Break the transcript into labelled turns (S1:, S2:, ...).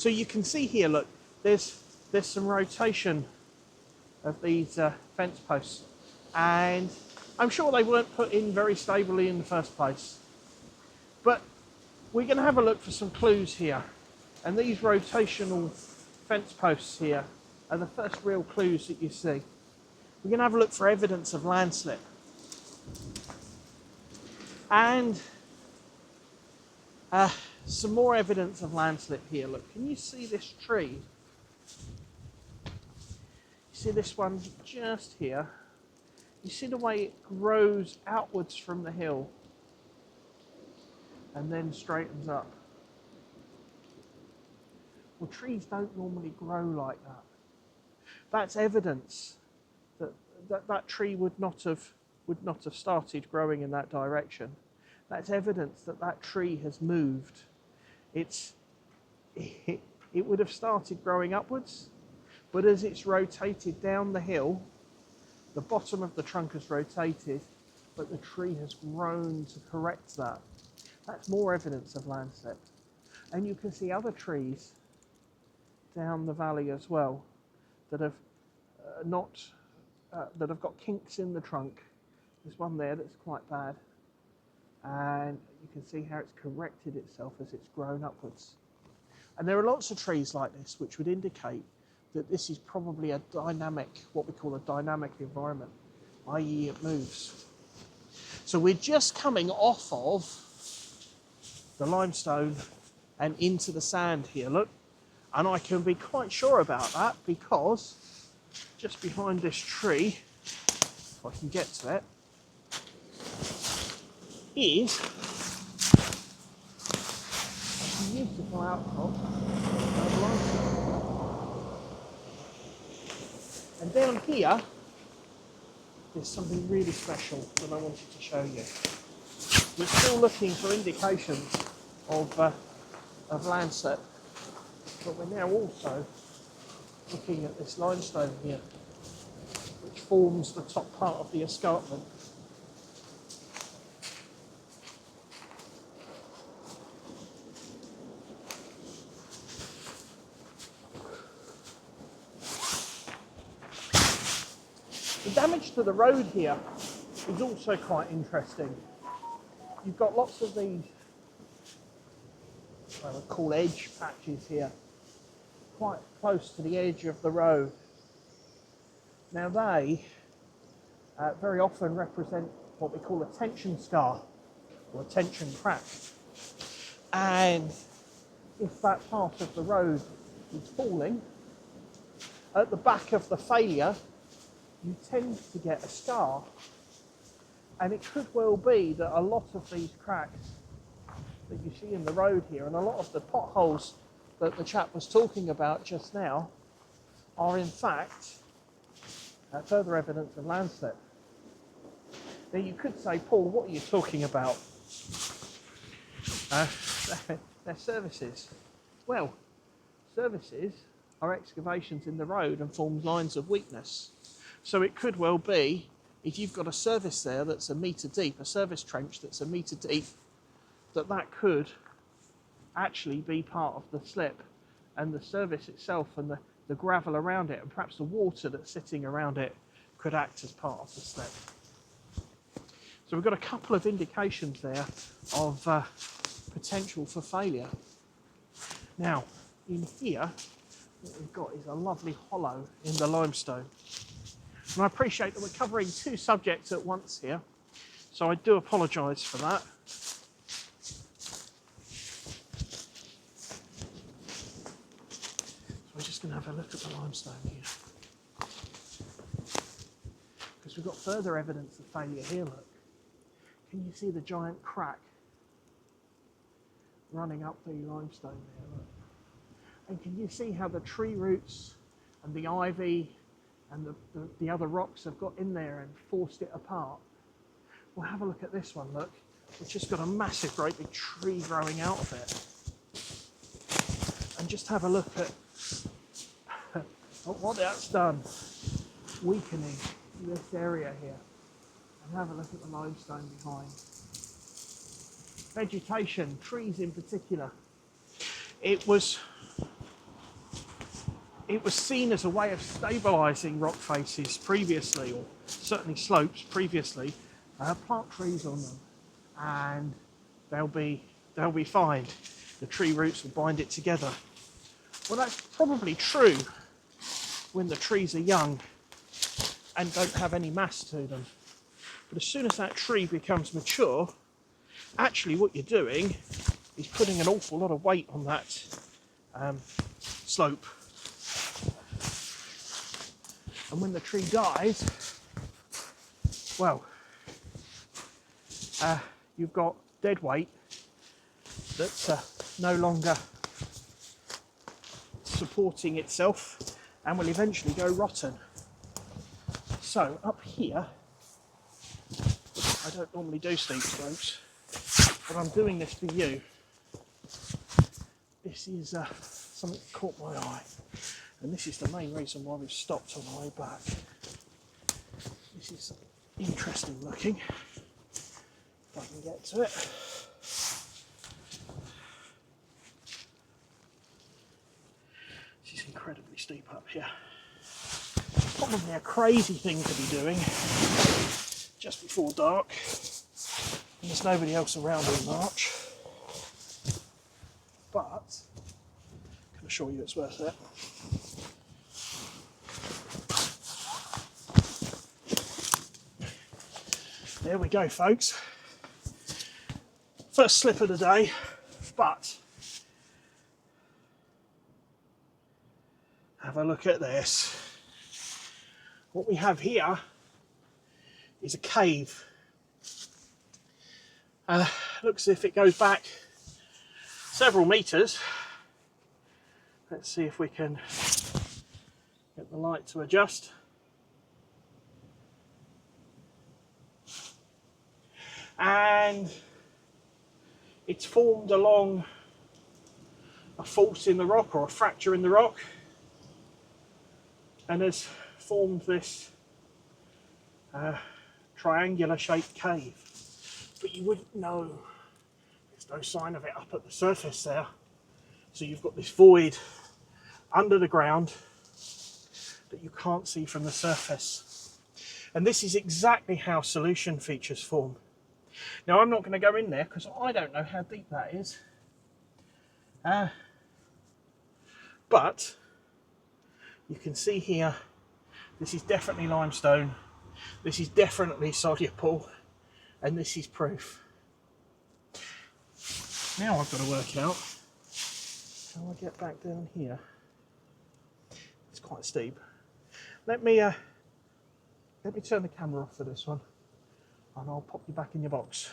S1: So you can see here, look, there's some rotation of these fence posts, and I'm sure they weren't put in very stably in the first place. But we're going to have a look for some clues here, and these rotational fence posts here are the first real clues that you see. We're going to have a look for evidence of landslip. And some more evidence of landslip here. Look, can you see this tree? You see this one just here? You see the way it grows outwards from the hill and then straightens up? Well, trees don't normally grow like that. That's evidence that that tree would not have started growing in that direction. That's evidence that that tree has moved. It would have started growing upwards, but as it's rotated down the hill, the bottom of the trunk has rotated, but the tree has grown to correct that. That's more evidence of landslip. And you can see other trees down the valley as well that have that have got kinks in the trunk. There's one there that's quite bad, and you can see how it's corrected itself as it's grown upwards. And there are lots of trees like this which would indicate that this is probably a dynamic, what we call a dynamic environment, i.e. it moves. So we're just coming off of the limestone and into the sand here, look. And I can be quite sure about that because just behind this tree, if I can get to it, is a beautiful outcrop of limestone. And down here, there's something really special that I wanted to show you. We're still looking for indications of landslip, but we're now also looking at this limestone here, which forms the top part of the escarpment. The damage to the road here is also quite interesting. You've got lots of these, what I would call edge patches here, quite close to the edge of the road. Now they very often represent what we call a tension scar or a tension crack. And if that part of the road is falling, at the back of the failure, you tend to get a scar. And it could well be that a lot of these cracks that you see in the road here, and a lot of the potholes that the chap was talking about just now, are in fact further evidence of landslip. Now you could say, Paul, what are you talking about? They're services. Well, services are excavations in the road and form lines of weakness. So it could well be, if you've got a service there that's a metre deep, a service trench that's a metre deep, that could actually be part of the slip, and the service itself and the gravel around it and perhaps the water that's sitting around it could act as part of the slip. So we've got a couple of indications there of potential for failure. Now in here what we've got is a lovely hollow in the limestone, and I appreciate that we're covering two subjects at once here, so I do apologise for that. We're just going to have a look at the limestone here, because we've got further evidence of failure here. Look, can you see the giant crack running up the limestone there? Look. And can you see how the tree roots and the ivy and the other rocks have got in there and forced it apart? Well, have a look at this one. Look, it's just got a massive, great big tree growing out of it. And just have a look at what that's done, weakening this area here. And have a look at the limestone behind. Vegetation, trees in particular. It was it was seen as a way of stabilising rock faces previously, or certainly slopes previously. Plant trees on them, and they'll be fine. The tree roots will bind it together. Well, that's probably true when the trees are young and don't have any mass to them. But as soon as that tree becomes mature, actually what you're doing is putting an awful lot of weight on that slope. And when the tree dies, well, you've got dead weight that's no longer supporting itself and will eventually go rotten. So up here, I don't normally do steep slopes, but I'm doing this for you. This is something that caught my eye, and this is the main reason why we've stopped on the way back. This is interesting looking, if I can get to it. This is incredibly steep up here. Probably a crazy thing to be doing just before dark, and there's nobody else around in March, but I can assure you it's worth it. There we go, folks. First slip of the day, but have a look at this. What we have here is a cave. Looks as if it goes back several meters. Let's see if we can get the light to adjust. And it's formed along a fault in the rock, or a fracture in the rock, and has formed this triangular shaped cave. But you wouldn't know, there's no sign of it up at the surface there. So you've got this void under the ground that you can't see from the surface. And this is exactly how solution features form. Now, I'm not going to go in there because I don't know how deep that is. But you can see here, this is definitely limestone, this is definitely soluble, and this is proof. Now I've got to work out how I get back down here. It's quite steep. Let me turn the camera off for this one, and I'll pop you back in your box.